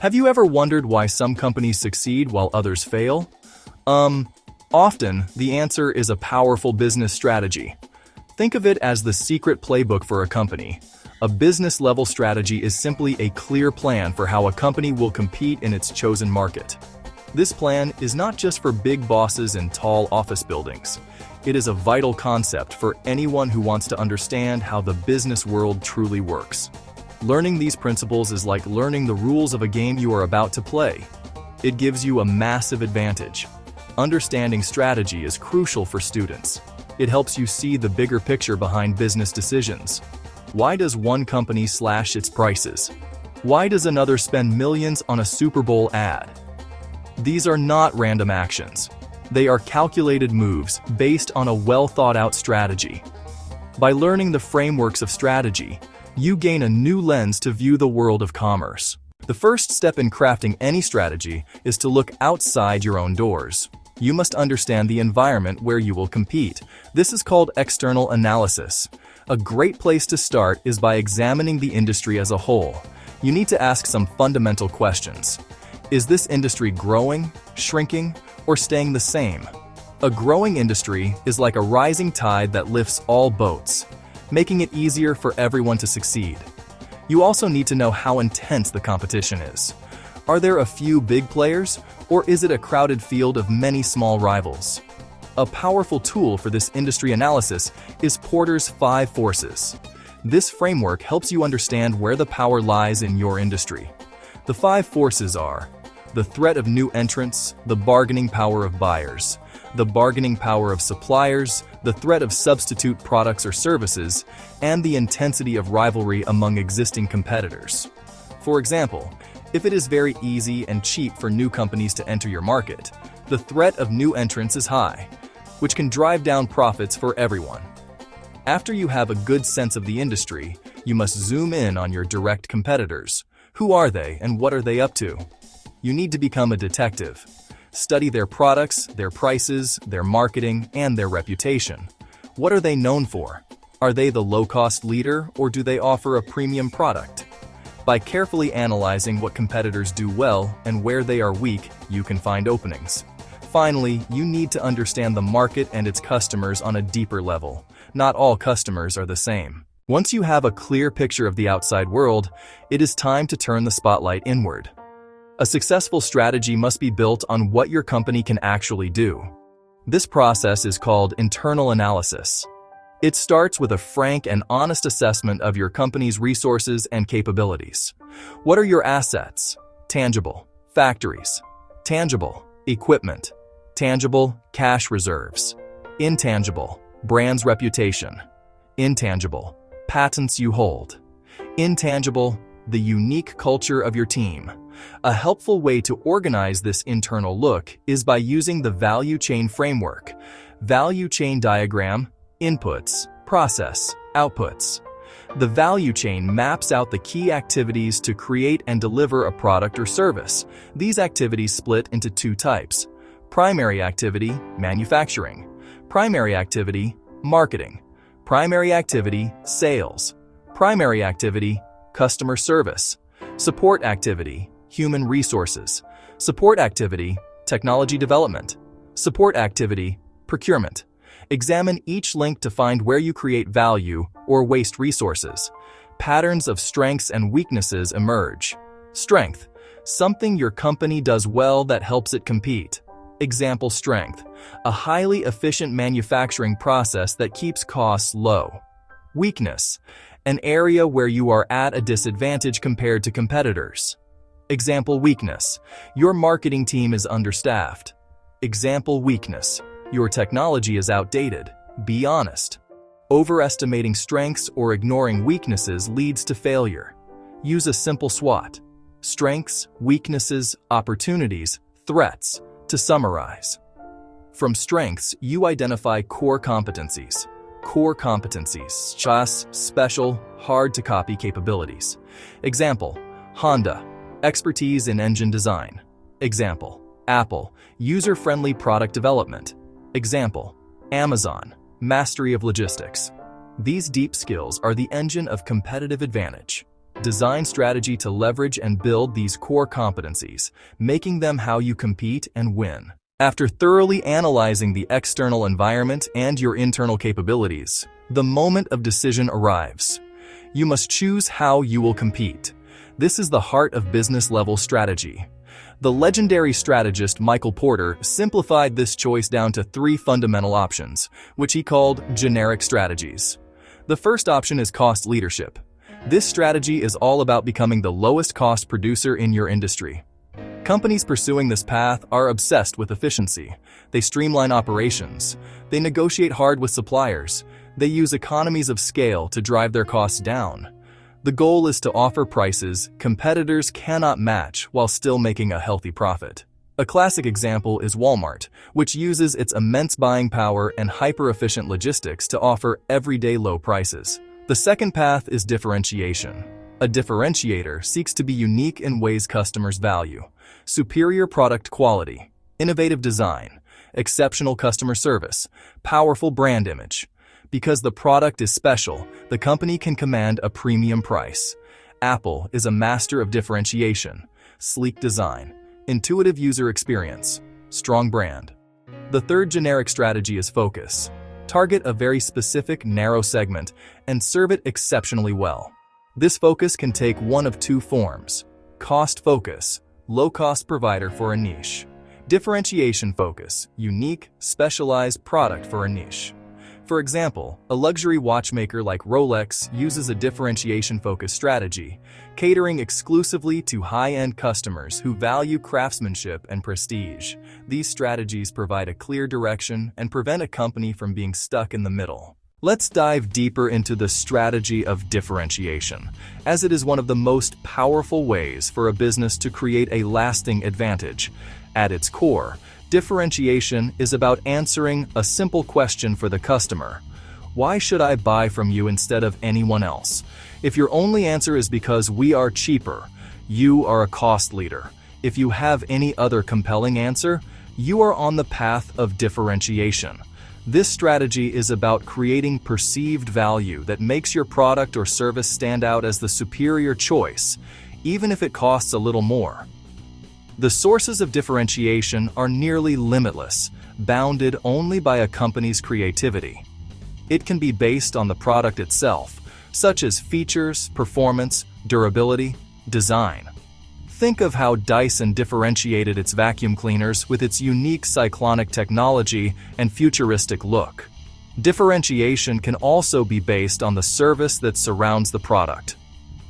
Have you ever wondered why some companies succeed while others fail? Often, the answer is a powerful business strategy. Think of it as the secret playbook for a company. A business-level strategy is simply a clear plan for how a company will compete in its chosen market. This plan is not just for big bosses in tall office buildings. It is a vital concept for anyone who wants to understand how the business world truly works. Learning these principles is like learning the rules of a game you are about to play. It gives you a massive advantage. Understanding strategy is crucial for students. It helps you see the bigger picture behind business decisions. Why does one company slash its prices? Why does another spend millions on a Super Bowl ad? These are not random actions. They are calculated moves based on a well-thought-out strategy. By learning the frameworks of strategy, you gain a new lens to view the world of commerce. The first step in crafting any strategy is to look outside your own doors. You must understand the environment where you will compete. This is called external analysis. A great place to start is by examining the industry as a whole. You need to ask some fundamental questions. Is this industry growing, shrinking, or staying the same? A growing industry is like a rising tide that lifts all boats, making it easier for everyone to succeed. You also need to know how intense the competition is. Are there a few big players, or is it a crowded field of many small rivals? A powerful tool for this industry analysis is Porter's 5 forces. This framework helps you understand where the power lies in your industry. The 5 forces are the threat of new entrants, the bargaining power of buyers, the bargaining power of suppliers, the threat of substitute products or services, and the intensity of rivalry among existing competitors. For example, if it is very easy and cheap for new companies to enter your market, the threat of new entrants is high, which can drive down profits for everyone. After you have a good sense of the industry, you must zoom in on your direct competitors. Who are they and what are they up to? You need to become a detective. Study their products, their prices, their marketing, and their reputation. What are they known for? Are they the low-cost leader, or do they offer a premium product? By carefully analyzing what competitors do well and where they are weak, you can find openings. Finally, you need to understand the market and its customers on a deeper level. Not all customers are the same. Once you have a clear picture of the outside world, it is time to turn the spotlight inward. A successful strategy must be built on what your company can actually do. This process is called internal analysis. It starts with a frank and honest assessment of your company's resources and capabilities. What are your assets? Tangible, factories. Tangible, equipment. Tangible, cash reserves. Intangible, brand's reputation. Intangible, patents you hold. Intangible, the unique culture of your team. A helpful way to organize this internal look is by using the value chain framework. Value chain diagram, inputs, process, outputs. The value chain maps out the key activities to create and deliver a product or service. These activities split into 2 types. Primary activity, manufacturing. Primary activity, marketing. Primary activity, sales. Primary activity, customer service. Support activity, human resources. Support activity, technology development. Support activity, procurement. Examine each link to find where you create value or waste resources. Patterns of strengths and weaknesses emerge. Strength, something your company does well that helps it compete. Example strength, a highly efficient manufacturing process that keeps costs low. Weakness, an area where you are at a disadvantage compared to competitors. Example weakness, your marketing team is understaffed. Example weakness, your technology is outdated. Be honest. Overestimating strengths or ignoring weaknesses leads to failure. Use a simple SWOT. Strengths, weaknesses, opportunities, threats. To summarize, from strengths, you identify core competencies. Core competencies, special, hard-to-copy capabilities. Example, Honda, expertise in engine design. Example, Apple, user-friendly product development. Example, Amazon, mastery of logistics. These deep skills are the engine of competitive advantage. Design strategy to leverage and build these core competencies, making them how you compete and win. After thoroughly analyzing the external environment and your internal capabilities, the moment of decision arrives. You must choose how you will compete. This is the heart of business-level strategy. The legendary strategist Michael Porter simplified this choice down to 3 fundamental options, which he called generic strategies. The first option is cost leadership. This strategy is all about becoming the lowest cost producer in your industry. Companies pursuing this path are obsessed with efficiency. They streamline operations. They negotiate hard with suppliers. They use economies of scale to drive their costs down. The goal is to offer prices competitors cannot match while still making a healthy profit. A classic example is Walmart, which uses its immense buying power and hyper-efficient logistics to offer everyday low prices. The second path is differentiation. A differentiator seeks to be unique in ways customers value. Superior product quality, innovative design, exceptional customer service, powerful brand image. Because the product is special, the company can command a premium price. Apple is a master of differentiation, sleek design, intuitive user experience, strong brand. The third generic strategy is focus. Target a very specific, narrow segment and serve it exceptionally well. This focus can take one of 2 forms: cost focus, low-cost provider for a niche; differentiation focus, unique, specialized product for a niche. For example, a luxury watchmaker like Rolex uses a differentiation-focused strategy, catering exclusively to high-end customers who value craftsmanship and prestige. These strategies provide a clear direction and prevent a company from being stuck in the middle. Let's dive deeper into the strategy of differentiation, as it is one of the most powerful ways for a business to create a lasting advantage. At its core, differentiation is about answering a simple question for the customer. Why should I buy from you instead of anyone else? If your only answer is because we are cheaper, you are a cost leader. If you have any other compelling answer, you are on the path of differentiation. This strategy is about creating perceived value that makes your product or service stand out as the superior choice, even if it costs a little more. The sources of differentiation are nearly limitless, bounded only by a company's creativity. It can be based on the product itself, such as features, performance, durability, design. Think of how Dyson differentiated its vacuum cleaners with its unique cyclonic technology and futuristic look. Differentiation can also be based on the service that surrounds the product.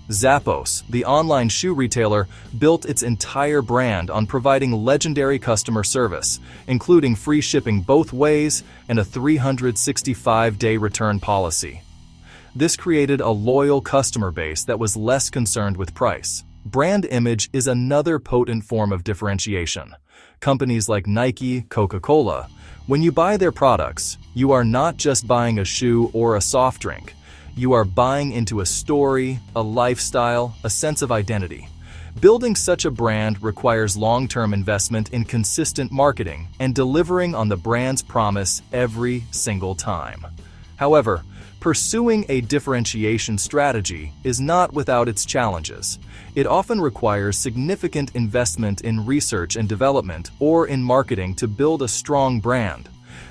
Zappos, the online shoe retailer, built its entire brand on providing legendary customer service, including free shipping both ways and a 365-day return policy. This created a loyal customer base that was less concerned with price. Brand image is another potent form of differentiation. Companies like Nike, Coca-Cola, when you buy their products, you are not just buying a shoe or a soft drink. You are buying into a story, a lifestyle, a sense of identity. Building such a brand requires long-term investment in consistent marketing and delivering on the brand's promise every single time. However, pursuing a differentiation strategy is not without its challenges. It often requires significant investment in research and development or in marketing to build a strong brand.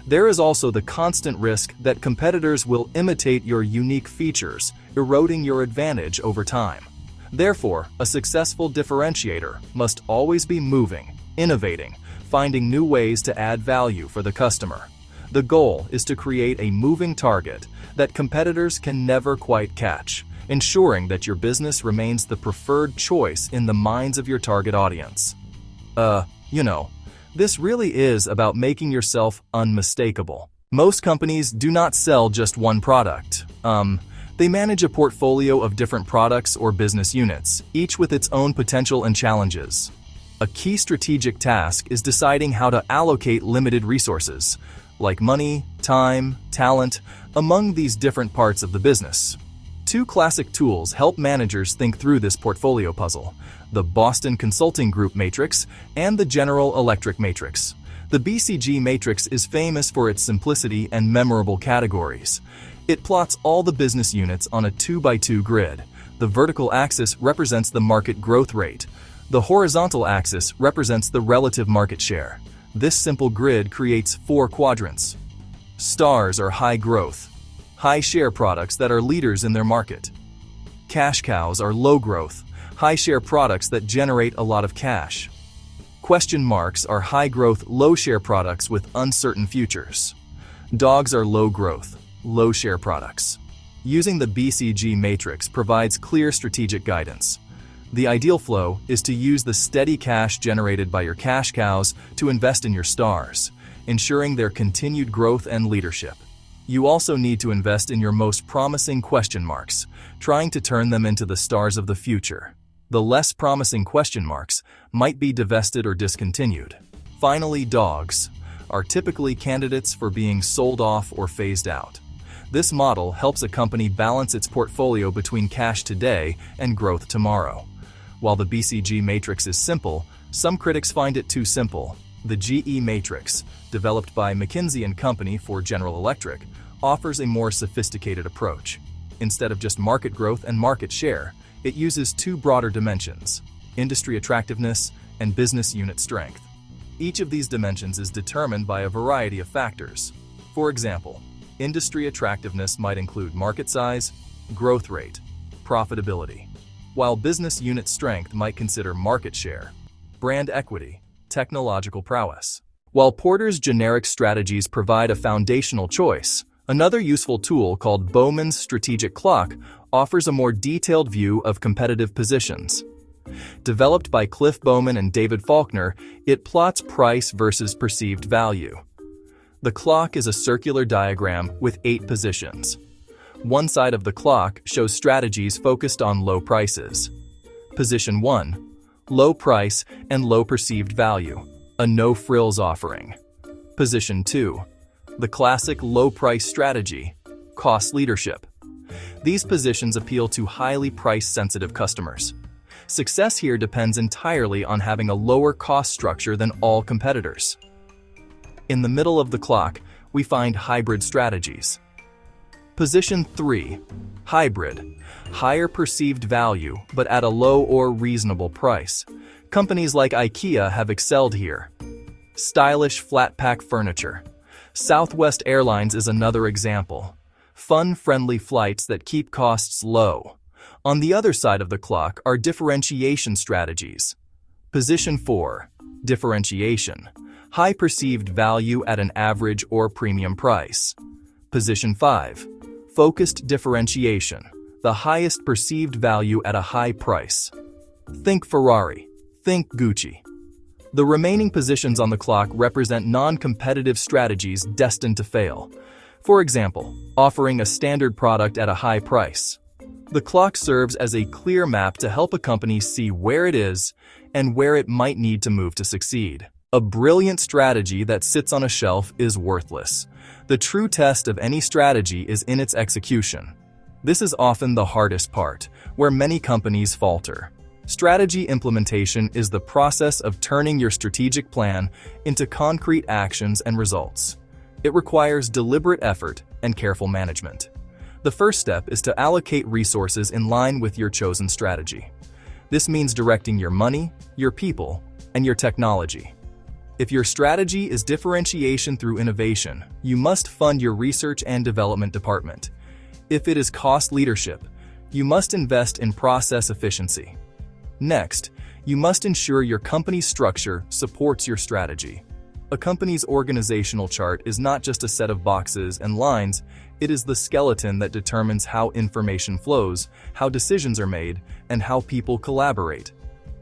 There is also the constant risk that competitors will imitate your unique features, eroding your advantage over time. Therefore, a successful differentiator must always be moving, innovating, finding new ways to add value for the customer. The goal is to create a moving target that competitors can never quite catch, ensuring that your business remains the preferred choice in the minds of your target audience. This really is about making yourself unmistakable. Most companies do not sell just one product. They manage a portfolio of different products or business units, each with its own potential and challenges. A key strategic task is deciding how to allocate limited resources, like money, time, talent, among these different parts of the business. 2 classic tools help managers think through this portfolio puzzle: the Boston Consulting Group matrix and the General Electric matrix. The BCG matrix is famous for its simplicity and memorable categories. It plots all the business units on a 2x2 grid, The vertical axis represents the market growth rate. The horizontal axis represents the relative market share. This simple grid creates 4 quadrants. Stars are high growth, high share products that are leaders in their market. Cash cows are low growth, high share products that generate a lot of cash. Question marks are high growth, low share products with uncertain futures. Dogs are low growth, low share products. Using the BCG matrix provides clear strategic guidance. The ideal flow is to use the steady cash generated by your cash cows to invest in your stars, ensuring their continued growth and leadership. You also need to invest in your most promising question marks, trying to turn them into the stars of the future. The less promising question marks might be divested or discontinued. Finally, dogs are typically candidates for being sold off or phased out. This model helps a company balance its portfolio between cash today and growth tomorrow. While the BCG matrix is simple, some critics find it too simple. The GE matrix, developed by McKinsey & Company for General Electric, offers a more sophisticated approach. Instead of just market growth and market share, it uses 2 broader dimensions: industry attractiveness and business unit strength. Each of these dimensions is determined by a variety of factors. For example, industry attractiveness might include market size, growth rate, profitability, while business unit strength might consider market share, brand equity, technological prowess. While Porter's generic strategies provide a foundational choice, another useful tool called Bowman's strategic clock offers a more detailed view of competitive positions. Developed by Cliff Bowman and David Faulkner, it plots price versus perceived value. The clock is a circular diagram with 8 positions. One side of the clock shows strategies focused on low prices. Position 1, low price and low perceived value, a no-frills offering. Position 2, the classic low-price strategy, cost leadership. These positions appeal to highly price-sensitive customers. Success here depends entirely on having a lower cost structure than all competitors. In the middle of the clock, we find hybrid strategies. Position 3, hybrid, higher perceived value but at a low or reasonable price. Companies like IKEA have excelled here. Stylish flat-pack furniture. Southwest Airlines is another example. Fun-friendly flights that keep costs low. On the other side of the clock are differentiation strategies. Position 4, differentiation, high perceived value at an average or premium price. Position 5, focused differentiation, the highest perceived value at a high price. Think Ferrari, think Gucci. The remaining positions on the clock represent non-competitive strategies destined to fail. For example, offering a standard product at a high price. The clock serves as a clear map to help a company see where it is and where it might need to move to succeed. A brilliant strategy that sits on a shelf is worthless. The true test of any strategy is in its execution. This is often the hardest part, where many companies falter. Strategy implementation is the process of turning your strategic plan into concrete actions and results. It requires deliberate effort and careful management. The first step is to allocate resources in line with your chosen strategy. This means directing your money, your people, and your technology. If your strategy is differentiation through innovation, you must fund your research and development department. If it is cost leadership, you must invest in process efficiency. Next, you must ensure your company's structure supports your strategy. A company's organizational chart is not just a set of boxes and lines, it is the skeleton that determines how information flows, how decisions are made, and how people collaborate.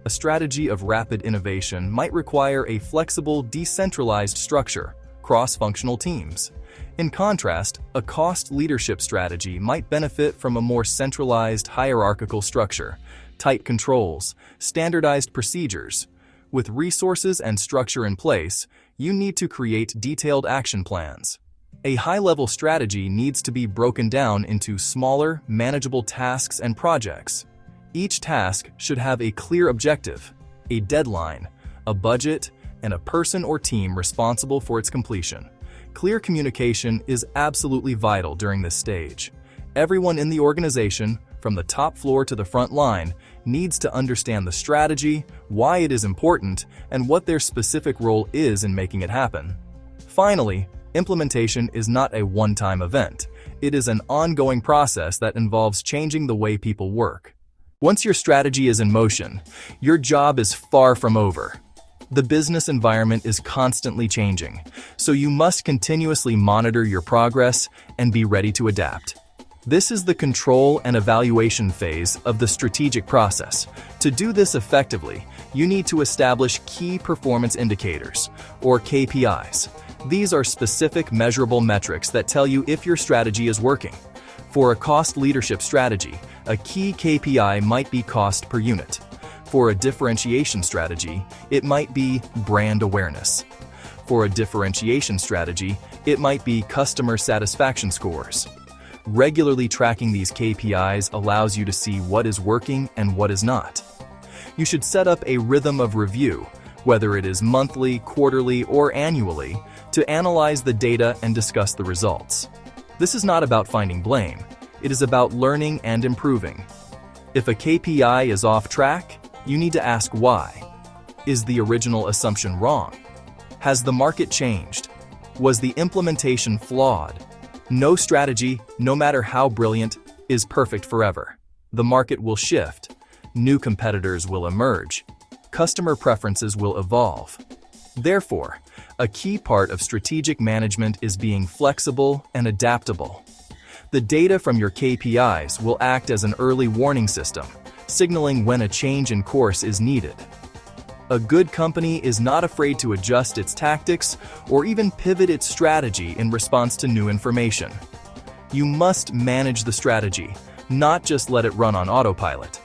A strategy of rapid innovation might require a flexible, decentralized structure, cross-functional teams. In contrast, a cost leadership strategy might benefit from a more centralized, hierarchical structure, tight controls, standardized procedures. With resources and structure in place, you need to create detailed action plans. A high-level strategy needs to be broken down into smaller, manageable tasks and projects. Each task should have a clear objective, a deadline, a budget, and a person or team responsible for its completion. Clear communication is absolutely vital during this stage. Everyone in the organization, from the top floor to the front line, needs to understand the strategy, why it is important, and what their specific role is in making it happen. Finally, implementation is not a one-time event. It is an ongoing process that involves changing the way people work. Once your strategy is in motion, your job is far from over. The business environment is constantly changing, so you must continuously monitor your progress and be ready to adapt. This is the control and evaluation phase of the strategic process. To do this effectively, you need to establish key performance indicators, or KPIs. These are specific measurable metrics that tell you if your strategy is working. For a cost leadership strategy, a key KPI might be cost per unit. For a differentiation strategy, it might be brand awareness. For a differentiation strategy, it might be customer satisfaction scores. Regularly tracking these KPIs allows you to see what is working and what is not. You should set up a rhythm of review, whether it is monthly, quarterly, or annually, to analyze the data and discuss the results. This is not about finding blame. It is about learning and improving. If a KPI is off track, you need to ask why. Is the original assumption wrong? Has the market changed? Was the implementation flawed? No strategy, no matter how brilliant, is perfect forever. The market will shift. New competitors will emerge. Customer preferences will evolve. Therefore, a key part of strategic management is being flexible and adaptable. The data from your KPIs will act as an early warning system, signaling when a change in course is needed. A good company is not afraid to adjust its tactics or even pivot its strategy in response to new information. You must manage the strategy, not just let it run on autopilot.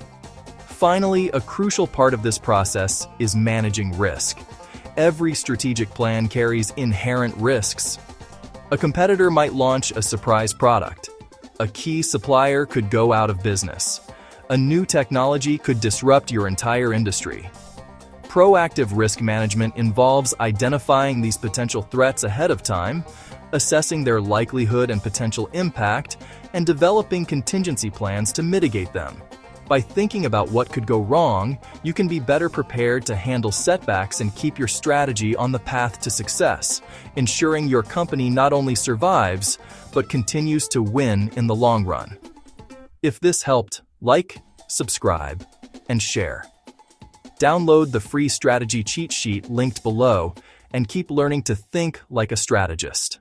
Finally, a crucial part of this process is managing risk. Every strategic plan carries inherent risks. A competitor might launch a surprise product. A key supplier could go out of business. A new technology could disrupt your entire industry. Proactive risk management involves identifying these potential threats ahead of time, assessing their likelihood and potential impact, and developing contingency plans to mitigate them. By thinking about what could go wrong, you can be better prepared to handle setbacks and keep your strategy on the path to success, ensuring your company not only survives, but continues to win in the long run. If this helped, like, subscribe, and share. Download the free strategy cheat sheet linked below and keep learning to think like a strategist.